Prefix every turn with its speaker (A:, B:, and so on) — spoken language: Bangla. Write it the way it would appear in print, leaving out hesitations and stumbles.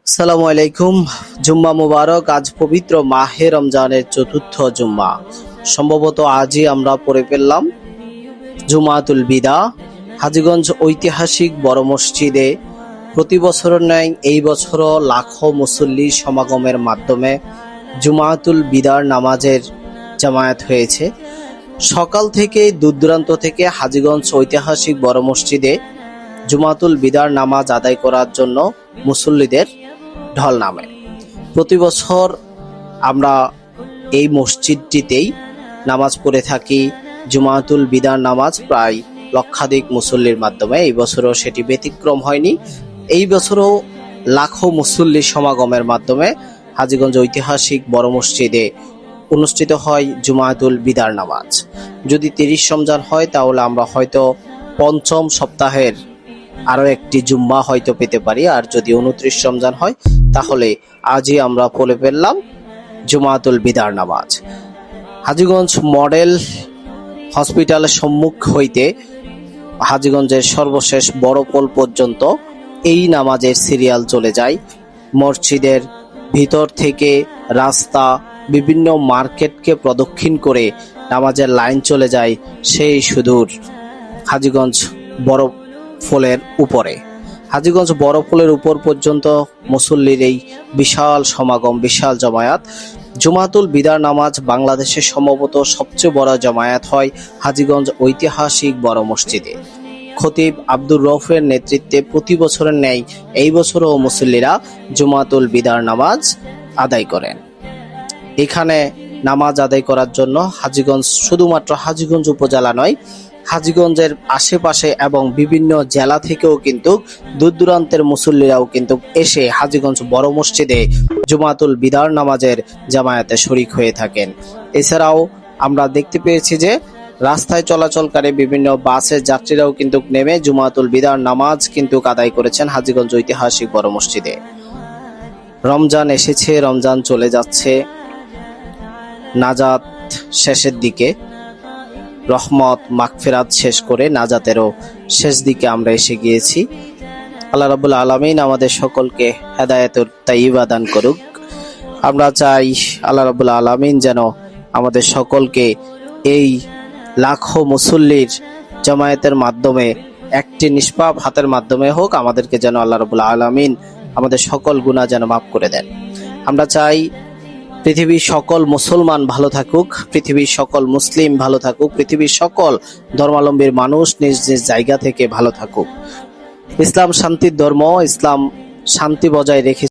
A: আসসালামু আলাইকুম। জুম্মা মুবারক। আজ পবিত্র মাহে রমজানের চতুর্থ জুম্মা। সম্ভবত আজই আমরা পড়ে ফেললাম জুমাতুল বিদা। হাজীগঞ্জ ঐতিহাসিক বড় মসজিদে প্রতি বছরের ন্যায় এই বছরও লাখো মুসল্লি সমাগমের মাধ্যমে জুমাতুল বিদার নামাজের জামায়াত হয়েছে। সকাল থেকে দূর দূরান্ত থেকে হাজীগঞ্জ ঐতিহাসিক বড় মসজিদে জুমাতুল বিদার নামাজ আদায় করার জন্য মুসল্লিদের ঢল নামে। প্রতি বছর আমরা এই মসজিদটিতেই নামাজ পড়ে থাকি জুমাতুল বিদার নামাজ প্রায় লক্ষাধিক মুসল্লির মাধ্যমে। এই বছরও সেটি ব্যতিক্রম হয়নি। এই বছরও লাখো মুসল্লি সমাগমের মাধ্যমে হাজীগঞ্জ ঐতিহাসিক বড় মসজিদে অনুষ্ঠিত হয় জুমাতুল বিদার নামাজ। যদি 30 রমজান হয় তাহলে আমরা হয়তো পঞ্চম সপ্তাহের আরো একটি জুম্মা হয়তো পেতে পারি, আর যদি 29 রমজান হয় তাহলে আজই আমরা পড়ে ফেললাম জুমাতুল বিদার নামাজ। হাজীগঞ্জ মডেল হসপিটালের সম্মুখ হইতে হাজীগঞ্জের সর্বশেষ বড় পোল পর্যন্ত এই নামাজের সিরিয়াল চলে যায়। মসজিদের ভিতর থেকে রাস্তা বিভিন্ন মার্কেটকে প্রদক্ষিণ করে নামাজের লাইন চলে যায় সেই সুদূর হাজীগঞ্জ বড় পোলের উপরে। হাজীগঞ্জ বড় পোলের উপর পর্যন্ত মুসল্লির এই বিশাল সমাগম, বিশাল জমায়েত। জুমাতুল বিদার নামাজ বাংলাদেশের সম্ভবত সবচেয়ে বড় জমায়েত হয় হাজীগঞ্জ ঐতিহাসিক বড় মসজিদে। খতিব আব্দুর রউফের নেতৃত্বে প্রতি বছরের ন্যায় এই বছরও মুসল্লিরা জুমাতুল বিদার নামাজ আদায় করেন। এখানে নামাজ আদায় করার জন্য হাজীগঞ্জ, শুধুমাত্র হাজীগঞ্জ উপজেলা নয়, হাজীগঞ্জের আশেপাশে এবং বিভিন্ন জেলা থেকেও কিন্তু দূর দূরান্তের মুসল্লিরাও কিন্তু এসে হাজীগঞ্জ বড় মসজিদে জুমাতুল বিদার নামাজের জামায়াতে শরীক হয়ে থাকেন। এছাড়াও আমরা দেখতে পেয়েছি যে রাস্তায় চলাচলকারী বিভিন্ন বাসের যাত্রীরাও কিন্তু নেমে জুমাতুল বিদার নামাজ কিন্তু আদায় করেছেন হাজীগঞ্জ ঐতিহাসিক বড় মসজিদে। রমজান এসেছে, রমজান চলে যাচ্ছে, নাজাত শেষের দিকে, রহমত মাগফিরাত শেষ করে নাজাতেরও শেষ দিকে আমরা এসে গিয়েছি। আল্লাহ রাব্বুল আলামিন আমাদের সকলকে হেদায়েতুর তাইয়্যিবা দান করুক। আমরা চাই আল্লাহ রাব্বুল আলামিন যেন আমাদের সকলকে এই লাখো মুসল্লির জামায়াতের মাধ্যমে, একটি নিষ্পাপ হাতের মাধ্যমে হোক, আমাদেরকে যেন আল্লাহ রাব্বুল আলামিন আমাদের সকল গুনাহ যেন মাফ করে দেন। আমরা চাই পৃথিবীর সকল মুসলমান ভালো থাকুক, পৃথিবীর সকল মুসলিম ভালো থাকুক, পৃথিবীর সকল ধর্মাবলম্বীর মানুষ নিজ নিজ জায়গা থেকে ভালো থাকুক। ইসলাম শান্তির ধর্ম, ইসলাম শান্তি বজায় রেখে